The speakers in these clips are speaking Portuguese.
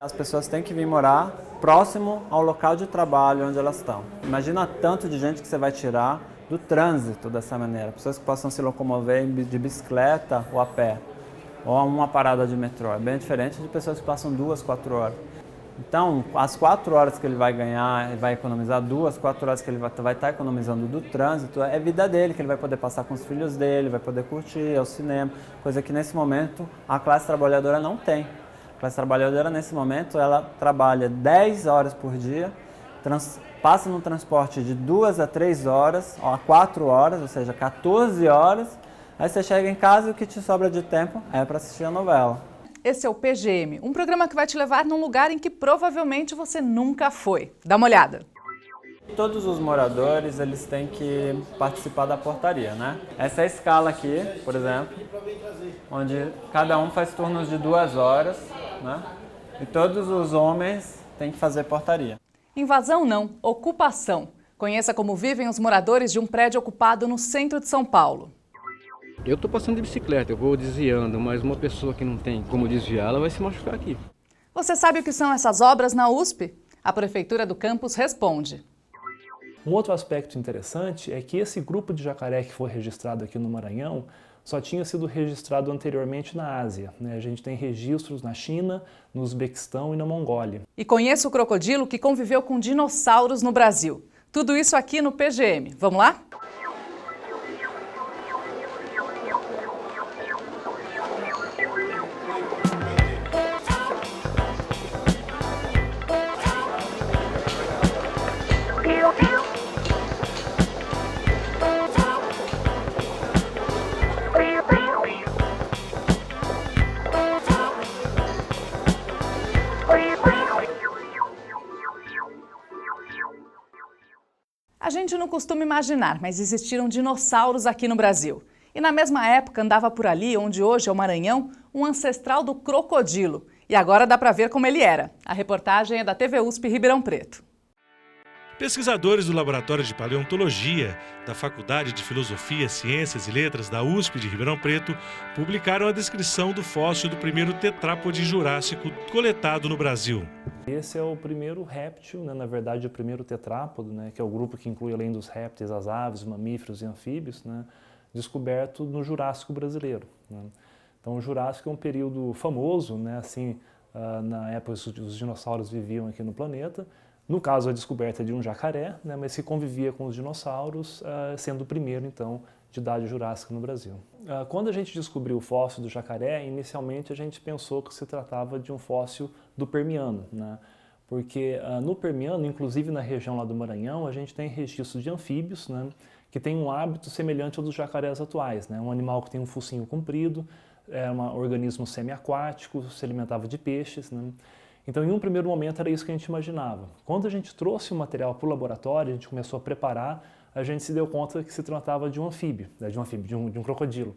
As pessoas têm que vir morar próximo ao local de trabalho onde elas estão. Imagina tanto de gente que você vai tirar do trânsito dessa maneira. Pessoas que possam se locomover de bicicleta ou a pé, ou a uma parada de metrô. É bem diferente de pessoas que passam 2, 4 horas. Então, as 4 horas que ele vai ganhar, ele vai economizar 2, 4 horas que ele vai estar economizando do trânsito, é vida dele, que ele vai poder passar com os filhos dele, vai poder curtir, ao cinema, coisa que nesse momento a classe trabalhadora não tem. A classe trabalhadora, nesse momento, ela trabalha 10 horas por dia, passa no transporte de 2 a 3 horas, ou a 4 horas, ou seja, 14 horas, aí você chega em casa e o que te sobra de tempo é para assistir a novela. Esse é o PGM, um programa que vai te levar num lugar em que provavelmente você nunca foi. Dá uma olhada. Todos os moradores, eles têm que participar da portaria, né? Essa é a escala aqui, por exemplo, onde cada um faz turnos de 2 horas, né? E todos os homens têm que fazer portaria. Invasão não, ocupação. Conheça como vivem os moradores de um prédio ocupado no centro de São Paulo. Eu estou passando de bicicleta, eu vou desviando, mas uma pessoa que não tem como desviar, ela vai se machucar aqui. Você sabe o que são essas obras na USP? A Prefeitura do campus responde. Um outro aspecto interessante é que esse grupo de jacaré que foi registrado aqui no Maranhão só tinha sido registrado anteriormente na Ásia, né? A gente tem registros na China, no Uzbequistão e na Mongólia. E conheça o crocodilo que conviveu com dinossauros no Brasil. Tudo isso aqui no PGM. Vamos lá? A gente não costuma imaginar, mas existiram dinossauros aqui no Brasil. E na mesma época andava por ali, onde hoje é o Maranhão, um ancestral do crocodilo. E agora dá para ver como ele era. A reportagem é da TV USP Ribeirão Preto. Pesquisadores do Laboratório de Paleontologia da Faculdade de Filosofia, Ciências e Letras da USP de Ribeirão Preto publicaram a descrição do fóssil do primeiro tetrápode jurássico coletado no Brasil. Esse é o primeiro réptil, né, na verdade o primeiro tetrápodo, né, que é o grupo que inclui além dos répteis, as aves, mamíferos e anfíbios, né, descoberto no Jurássico brasileiro, né. Então o Jurássico é um período famoso, né, assim, na época os dinossauros viviam aqui no planeta. No caso, a descoberta de um jacaré, né, mas que convivia com os dinossauros, sendo o primeiro, então, de idade jurássica no Brasil. Quando a gente descobriu o fóssil do jacaré, inicialmente a gente pensou que se tratava de um fóssil do Permiano, né, porque no Permiano, inclusive na região lá do Maranhão, a gente tem registros de anfíbios, né, que tem um hábito semelhante ao dos jacarés atuais, né, um animal que tem um focinho comprido, é um organismo semiaquático, se alimentava de peixes, né. Então, em um primeiro momento, era isso que a gente imaginava. Quando a gente trouxe o material para o laboratório, a gente começou a preparar, a gente se deu conta que se tratava de um anfíbio, né, de um crocodilo.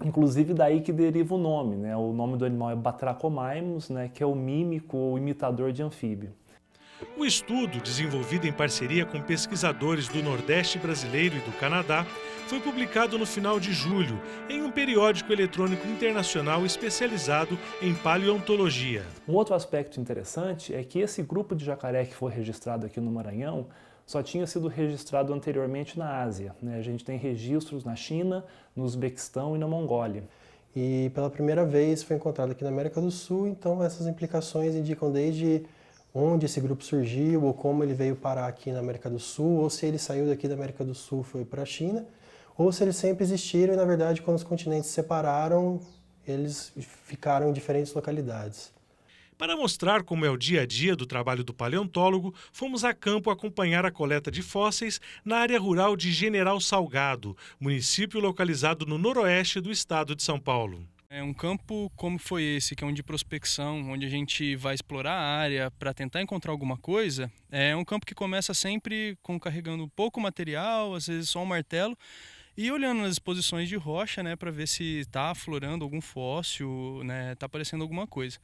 Inclusive, daí que deriva o nome, né? O nome do animal é Batrachomaimus, né, que é o mímico ou imitador de anfíbio. O estudo, desenvolvido em parceria com pesquisadores do Nordeste brasileiro e do Canadá, foi publicado no final de julho em um periódico eletrônico internacional especializado em paleontologia. Um outro aspecto interessante é que esse grupo de jacaré que foi registrado aqui no Maranhão só tinha sido registrado anteriormente na Ásia, né? A gente tem registros na China, no Uzbequistão e na Mongólia. E pela primeira vez foi encontrado aqui na América do Sul, então essas implicações indicam desde onde esse grupo surgiu, ou como ele veio parar aqui na América do Sul, ou se ele saiu daqui da América do Sul e foi para a China, ou se eles sempre existiram e, na verdade, quando os continentes se separaram, eles ficaram em diferentes localidades. Para mostrar como é o dia a dia do trabalho do paleontólogo, fomos a campo acompanhar a coleta de fósseis na área rural de General Salgado, município localizado no noroeste do estado de São Paulo. É um campo como foi esse, que é um de prospecção, onde a gente vai explorar a área para tentar encontrar alguma coisa. É um campo que começa sempre carregando pouco material, às vezes só um martelo, e olhando nas exposições de rocha, né, para ver se está aflorando algum fóssil, né, está aparecendo alguma coisa.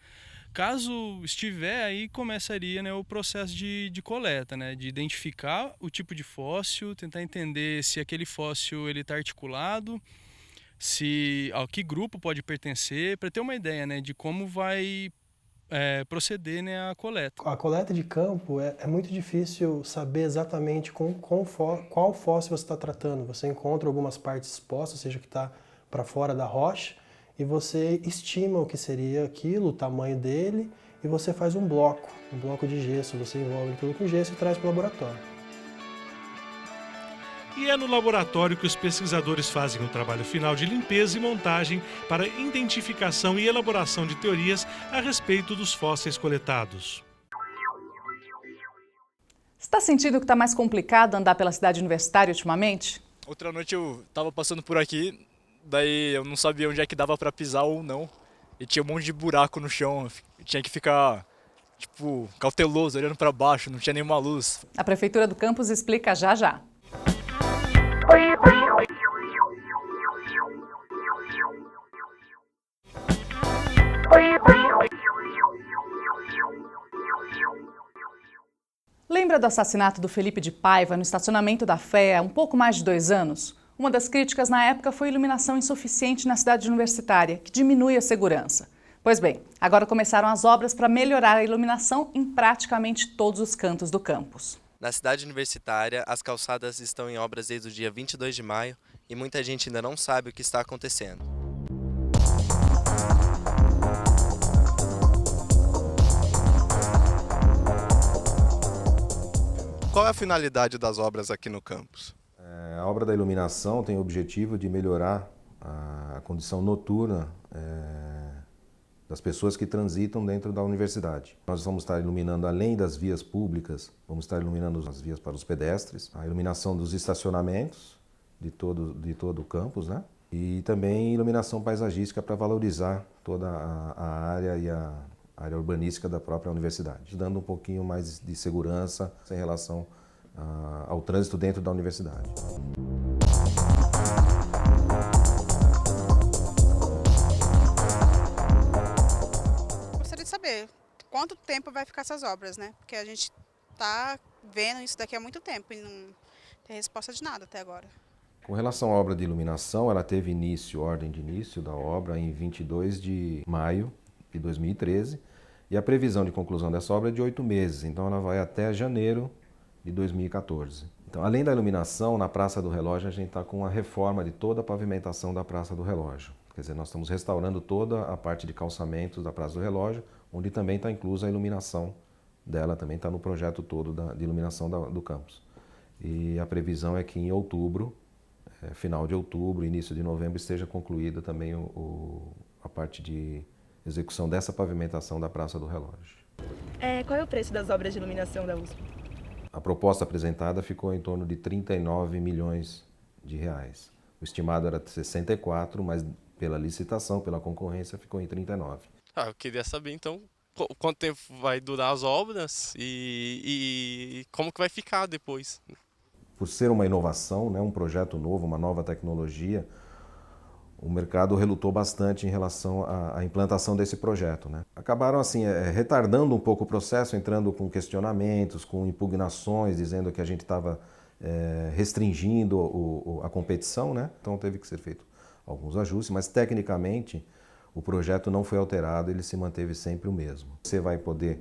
Caso estiver, aí começaria, né, o processo de coleta, né, de identificar o tipo de fóssil, tentar entender se aquele fóssil está articulado, se a que grupo pode pertencer, para ter uma ideia, né, de como vai proceder, né, à coleta. A coleta de campo é muito difícil saber exatamente qual fóssil você está tratando. Você encontra algumas partes expostas, ou seja, que está para fora da rocha, e você estima o que seria aquilo, o tamanho dele, e você faz um bloco de gesso. Você envolve tudo com gesso e traz para o laboratório. E é no laboratório que os pesquisadores fazem o trabalho final de limpeza e montagem para identificação e elaboração de teorias a respeito dos fósseis coletados. Você está sentindo que está mais complicado andar pela cidade universitária ultimamente? Outra noite eu estava passando por aqui, daí eu não sabia onde é que dava para pisar ou não. E tinha um monte de buraco no chão, eu tinha que ficar, cauteloso, olhando para baixo, não tinha nenhuma luz. A Prefeitura do campus explica já já. Lembra do assassinato do Felipe de Paiva no estacionamento da Fé há um pouco mais de 2 anos? Uma das críticas na época foi a iluminação insuficiente na cidade universitária, que diminui a segurança. Pois bem, agora começaram as obras para melhorar a iluminação em praticamente todos os cantos do campus. Na cidade universitária, as calçadas estão em obras desde o dia 22 de maio e muita gente ainda não sabe o que está acontecendo. Qual é a finalidade das obras aqui no campus? A obra da iluminação tem o objetivo de melhorar a condição noturna das pessoas que transitam dentro da universidade. Nós vamos estar iluminando, além das vias públicas, vamos estar iluminando as vias para os pedestres, a iluminação dos estacionamentos de todo o campus, né? E também iluminação paisagística para valorizar toda a área e a área urbanística da própria universidade, dando um pouquinho mais de segurança em relação ao trânsito dentro da universidade. Gostaria de saber quanto tempo vai ficar essas obras, né? Porque a gente está vendo isso daqui há muito tempo e não tem resposta de nada até agora. Com relação à obra de iluminação, ela teve ordem de início da obra em 22 de maio de 2013 e a previsão de conclusão dessa obra é de 8 meses, então ela vai até janeiro de 2014. Então, além da iluminação, na Praça do Relógio a gente está com a reforma de toda a pavimentação da Praça do Relógio. Quer dizer, nós estamos restaurando toda a parte de calçamentos da Praça do Relógio, onde também está inclusa a iluminação dela, também está no projeto todo de iluminação do campus. E a previsão é que em outubro, final de outubro, início de novembro, esteja concluída também a parte de execução dessa pavimentação da Praça do Relógio. Qual é o preço das obras de iluminação da USP? A proposta apresentada ficou em torno de 39 milhões de reais. O estimado era de 64, mas pela licitação, pela concorrência, ficou em 39. Eu queria saber então quanto tempo vai durar as obras e como que vai ficar depois. Por ser uma inovação, né, um projeto novo, uma nova tecnologia, o mercado relutou bastante em relação à implantação desse projeto, né? Acabaram assim retardando um pouco o processo, entrando com questionamentos, com impugnações, dizendo que a gente estava restringindo a competição, né? Então teve que ser feito alguns ajustes, mas tecnicamente o projeto não foi alterado, ele se manteve sempre o mesmo. Você vai poder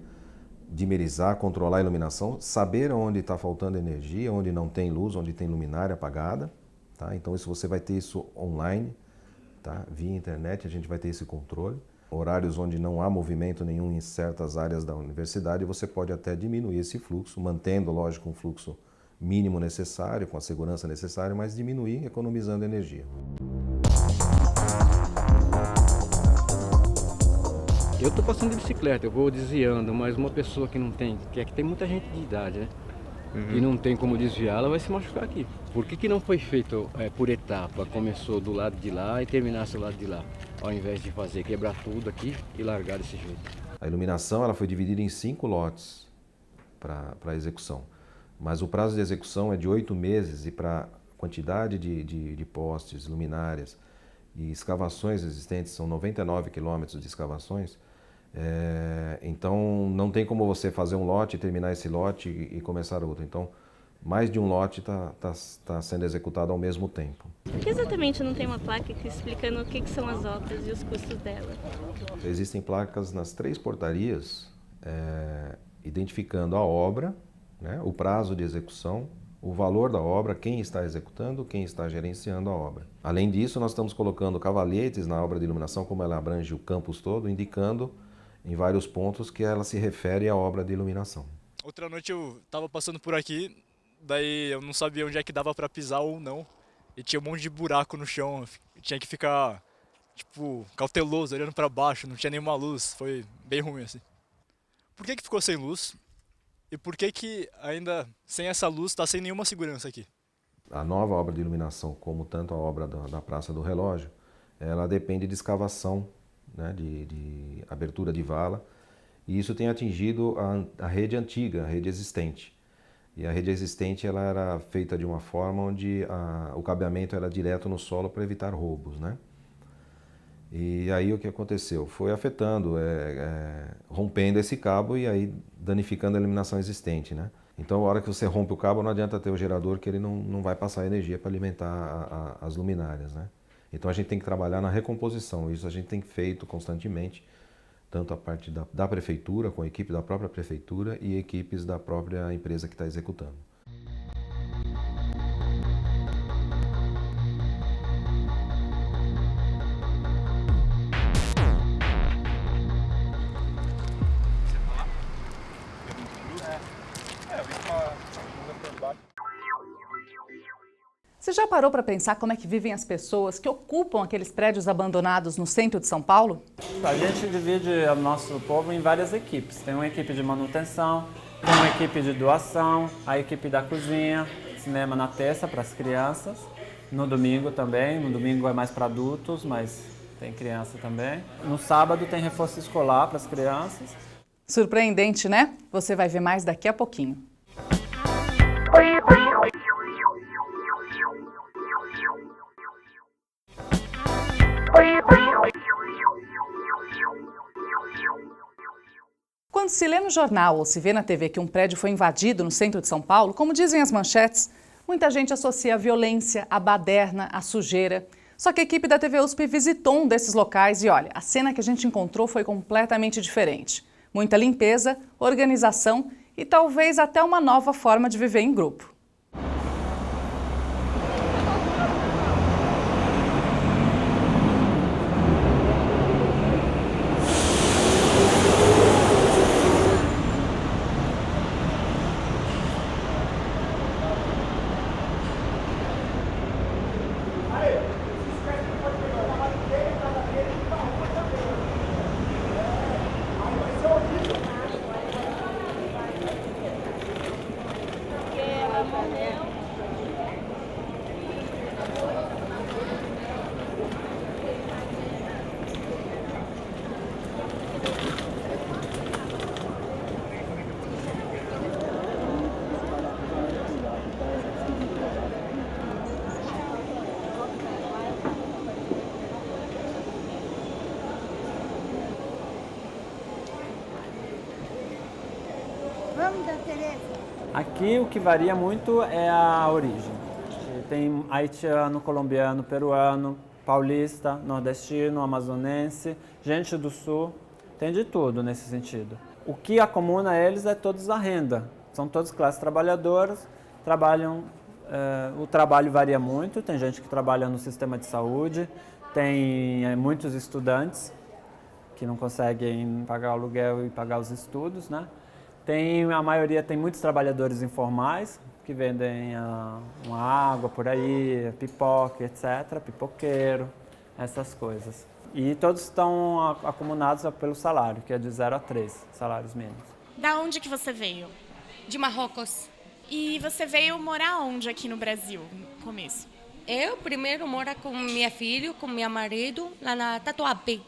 dimerizar, controlar a iluminação, saber onde está faltando energia, onde não tem luz, onde tem luminária apagada, tá? Então isso você vai ter isso online, tá? Via internet a gente vai ter esse controle. Horários onde não há movimento nenhum em certas áreas da universidade, você pode até diminuir esse fluxo, mantendo, lógico, um fluxo mínimo necessário, com a segurança necessária, mas diminuir, economizando energia. Eu estou passando de bicicleta, eu vou desviando, mas uma pessoa que não tem, que tem muita gente de idade, né? E não tem como desviar, ela vai se machucar aqui. Por que não foi feito por etapa? Começou do lado de lá e terminasse do lado de lá, ao invés de fazer quebrar tudo aqui e largar desse jeito. A iluminação ela foi dividida em 5 lotes para execução, mas o prazo de execução é de 8 meses e para a quantidade de postes, luminárias e escavações existentes, são 99 quilômetros de escavações. Então não tem como você fazer um lote, terminar esse lote e começar outro. Então mais de um lote está sendo executado ao mesmo tempo. Por que exatamente não tem uma placa explicando o que são as obras e os custos dela? Existem placas nas 3 portarias identificando a obra, né, o prazo de execução, o valor da obra, quem está executando, quem está gerenciando a obra. Além disso, nós estamos colocando cavalhetes na obra de iluminação, como ela abrange o campus todo, indicando em vários pontos que ela se refere à obra de iluminação. Outra noite eu estava passando por aqui, daí eu não sabia onde é que dava para pisar ou não. E tinha um monte de buraco no chão, eu tinha que ficar, tipo, cauteloso, olhando para baixo, não tinha nenhuma luz, foi bem ruim assim. Por que ficou sem luz? E por que ainda sem essa luz está sem nenhuma segurança aqui? A nova obra de iluminação, como tanto a obra da Praça do Relógio, ela depende de escavação, né, de abertura de vala, e isso tem atingido a rede antiga, a rede existente. E a rede existente ela era feita de uma forma onde o cabeamento era direto no solo para evitar roubos, né? E aí o que aconteceu? Foi afetando, rompendo esse cabo e aí danificando a iluminação existente, né? Então, a hora que você rompe o cabo, não adianta ter o gerador que ele não vai passar energia para alimentar as luminárias, né? Então, a gente tem que trabalhar na recomposição. Isso a gente tem feito constantemente, tanto a parte da prefeitura, com a equipe da própria prefeitura e equipes da própria empresa que está executando. Você já parou para pensar como é que vivem as pessoas que ocupam aqueles prédios abandonados no centro de São Paulo? A gente divide o nosso povo em várias equipes. Tem uma equipe de manutenção, tem uma equipe de doação, a equipe da cozinha, cinema na terça para as crianças, no domingo também. No domingo é mais para adultos, mas tem criança também. No sábado tem reforço escolar para as crianças. Surpreendente, né? Você vai ver mais daqui a pouquinho. Quando se lê no jornal ou se vê na TV que um prédio foi invadido no centro de São Paulo, como dizem as manchetes, muita gente associa a violência, a baderna, a sujeira. Só que a equipe da TV USP visitou um desses locais e olha, a cena que a gente encontrou foi completamente diferente. Muita limpeza, organização e talvez até uma nova forma de viver em grupo. Aqui o que varia muito é a origem. Tem haitiano, colombiano, peruano, paulista, nordestino, amazonense, gente do sul, tem de tudo nesse sentido. O que acomuna eles é todos a renda, são todos classes trabalhadoras, o trabalho varia muito, tem gente que trabalha no sistema de saúde, tem muitos estudantes que não conseguem pagar o aluguel e pagar os estudos, né? A maioria tem muitos trabalhadores informais que vendem uma água por aí, pipoca, etc., pipoqueiro, essas coisas. E todos estão acumulados pelo salário, que é de 0 a 3 salários mínimos. Da onde que você veio? De Marrocos. E você veio morar onde aqui no Brasil, no começo? Eu primeiro moro com minha filha, com meu marido, lá na Tatuapé.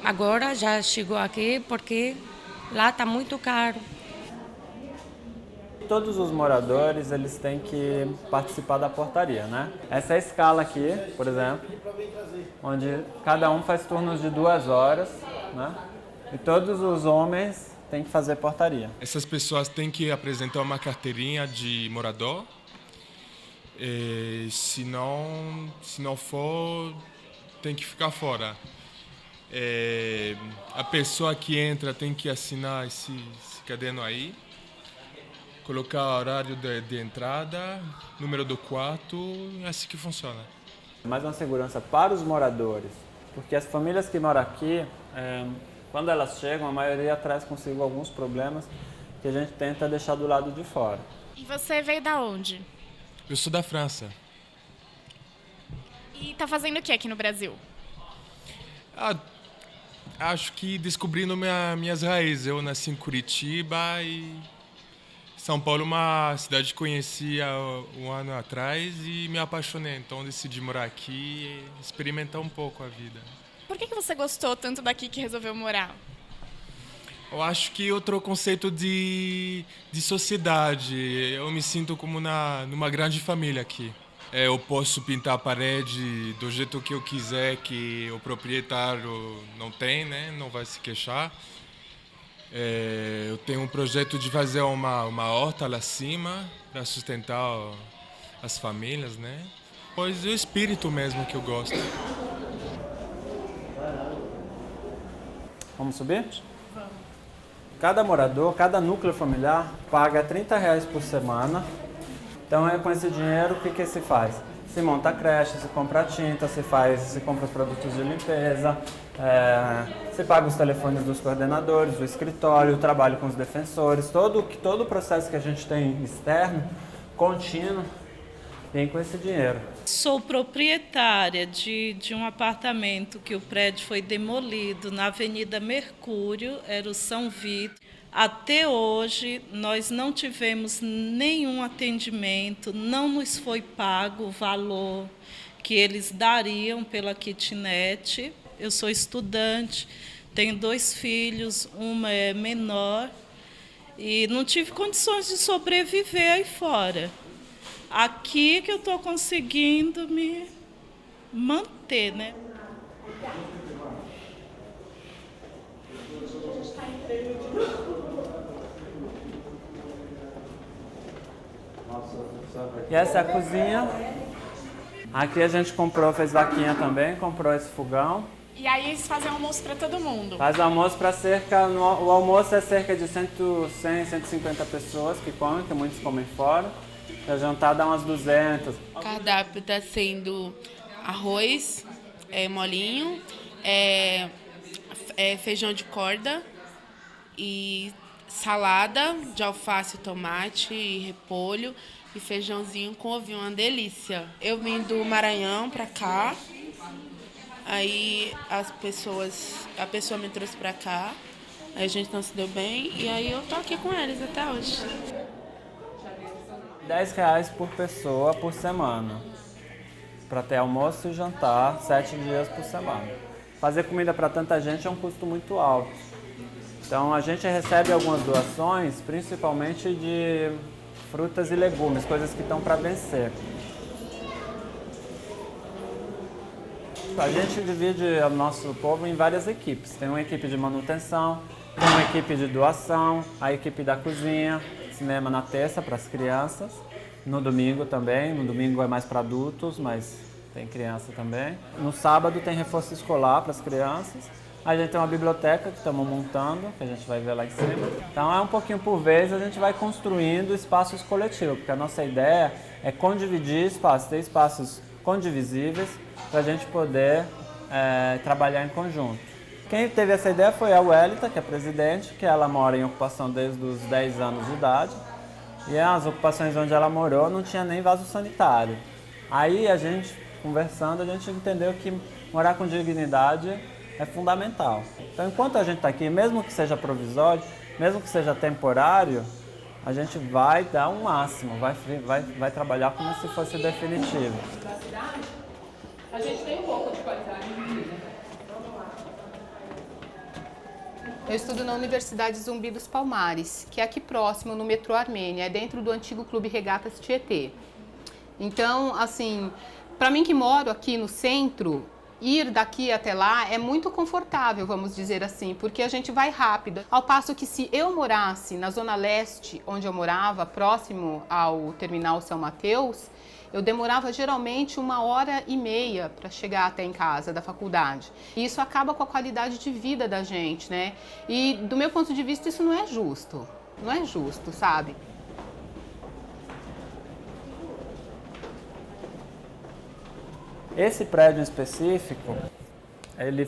Agora já chegou aqui porque lá está muito caro. Todos os moradores eles têm que participar da portaria, né? Essa é a escala aqui, por exemplo, onde cada um faz turnos de 2 horas, né? E todos os homens tem que fazer portaria. Essas pessoas têm que apresentar uma carteirinha de morador. Se não for, tem que ficar fora. A pessoa que entra tem que assinar esse caderno aí, colocar horário de entrada, número do quarto, é assim que funciona. Mais uma segurança para os moradores, porque as famílias que moram aqui, quando elas chegam, a maioria traz consigo alguns problemas que a gente tenta deixar do lado de fora. E você veio da onde? Eu sou da França. E tá fazendo o que aqui no Brasil? Acho que descobrindo minhas raízes. Eu nasci em Curitiba e São Paulo é uma cidade que conheci há um ano atrás e me apaixonei. Então decidi morar aqui e experimentar um pouco a vida. Por que você gostou tanto daqui que resolveu morar? Eu acho que outro conceito de sociedade. Eu me sinto como numa grande família aqui. Eu posso pintar a parede do jeito que eu quiser, que o proprietário não tem, né? Não vai se queixar. Eu tenho um projeto de fazer uma horta lá acima para sustentar as famílias, né? Pois é o espírito mesmo que eu gosto. Vamos subir? Vamos. Cada morador, cada núcleo familiar paga R$30 por semana. Então, com esse dinheiro, o que se faz? Se monta a creche, se compra tinta, se compra os produtos de limpeza, se paga os telefones dos coordenadores, do escritório, o trabalho com os defensores, todo o processo que a gente tem externo, contínuo, vem com esse dinheiro. Sou proprietária de um apartamento que o prédio foi demolido na Avenida Mercúrio, era o São Vito. Até hoje, nós não tivemos nenhum atendimento, não nos foi pago o valor que eles dariam pela kitnet. Eu sou estudante, tenho 2 filhos, uma é menor, e não tive condições de sobreviver aí fora. Aqui que eu estou conseguindo me manter, né? E essa é a cozinha. Aqui a gente fez vaquinha também, comprou esse fogão. E aí eles fazem almoço para todo mundo? Faz almoço para o almoço é cerca de 100, 150 pessoas que comem, que muitos comem fora. A jantar dá umas 200. O cardápio está sendo arroz, molinho, feijão de corda e salada de alface, tomate e repolho e feijãozinho com ovinho, uma delícia. Eu vim do Maranhão para cá, aí a pessoa me trouxe para cá, aí a gente não se deu bem e aí eu tô aqui com eles até hoje. R$10 por pessoa por semana, para ter almoço e jantar 7 dias por semana. Fazer comida para tanta gente é um custo muito alto. Então a gente recebe algumas doações, principalmente de frutas e legumes, coisas que estão para vencer. A gente divide o nosso povo em várias equipes. Tem uma equipe de manutenção, tem uma equipe de doação, a equipe da cozinha, cinema na terça para as crianças, no domingo também. No domingo é mais para adultos, mas tem criança também. No sábado tem reforço escolar para as crianças. A gente tem uma biblioteca que estamos montando, que a gente vai ver lá em cima. Então é um pouquinho por vez, a gente vai construindo espaços coletivos, porque a nossa ideia é condividir espaços, ter espaços condivisíveis para a gente poder trabalhar em conjunto. Quem teve essa ideia foi a Welita, que é a presidente, que ela mora em ocupação desde os 10 anos de idade. E as ocupações onde ela morou não tinha nem vaso sanitário. Aí a gente, conversando, a gente entendeu que morar com dignidade é fundamental. Então, enquanto a gente está aqui, mesmo que seja provisório, mesmo que seja temporário, a gente vai dar o máximo, vai trabalhar como se fosse definitivo. A gente tem um pouco de qualidade de vida. Eu estudo na Universidade Zumbi dos Palmares, que é aqui próximo, no metrô Armênia, é dentro do antigo Clube Regatas Tietê. Então, assim, para mim que moro aqui no centro, ir daqui até lá é muito confortável, vamos dizer assim, porque a gente vai rápido. Ao passo que se eu morasse na Zona Leste, onde eu morava, próximo ao Terminal São Mateus, eu demorava geralmente 1h30 para chegar até em casa da faculdade. E isso acaba com a qualidade de vida da gente, né? E do meu ponto de vista isso não é justo. Não é justo, sabe? Esse prédio em específico, ele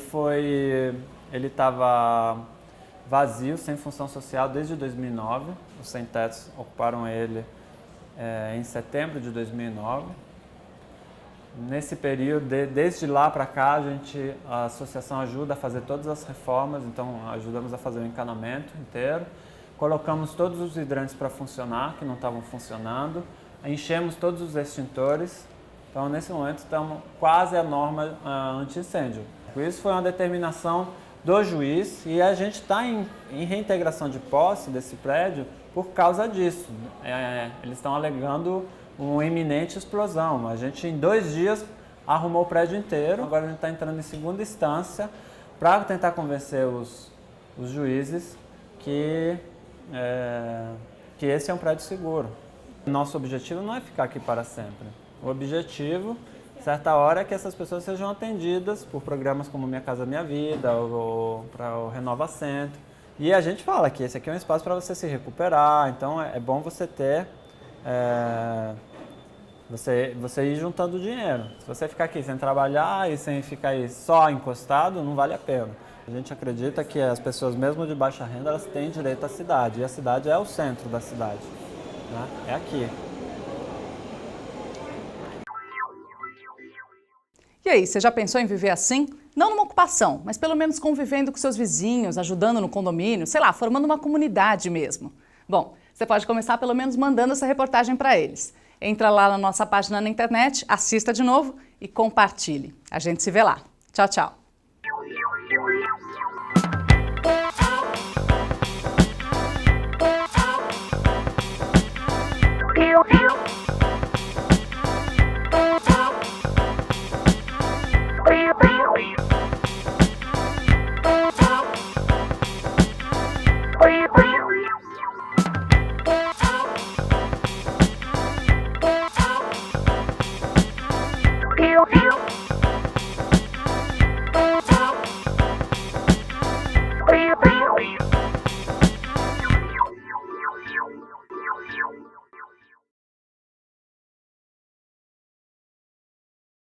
estava vazio, sem função social desde 2009. Os sem-tetos ocuparam ele em setembro de 2009. Nesse período, desde lá para cá, a associação ajuda a fazer todas as reformas, então ajudamos a fazer o encanamento inteiro. Colocamos todos os hidrantes para funcionar, que não estavam funcionando. Enchemos todos os extintores. Então, nesse momento, estamos quase à norma anti-incêndio. Isso foi uma determinação do juiz e a gente está em reintegração de posse desse prédio por causa disso. Eles estão alegando uma iminente explosão. A gente, em 2 dias, arrumou o prédio inteiro. Agora a gente está entrando em segunda instância para tentar convencer os juízes que esse é um prédio seguro. Nosso objetivo não é ficar aqui para sempre. O objetivo, certa hora, é que essas pessoas sejam atendidas por programas como Minha Casa Minha Vida ou para o Renova Centro. E a gente fala que esse aqui é um espaço para você se recuperar, então é bom você ter, você ir juntando dinheiro. Se você ficar aqui sem trabalhar e sem ficar aí só encostado, não vale a pena. A gente acredita que as pessoas, mesmo de baixa renda, elas têm direito à cidade, e a cidade é o centro da cidade, né? É aqui. E aí, você já pensou em viver assim? Não numa ocupação, mas pelo menos convivendo com seus vizinhos, ajudando no condomínio, sei lá, formando uma comunidade mesmo. Bom, você pode começar pelo menos mandando essa reportagem para eles. Entra lá na nossa página na internet, assista de novo e compartilhe. A gente se vê lá. Tchau, tchau.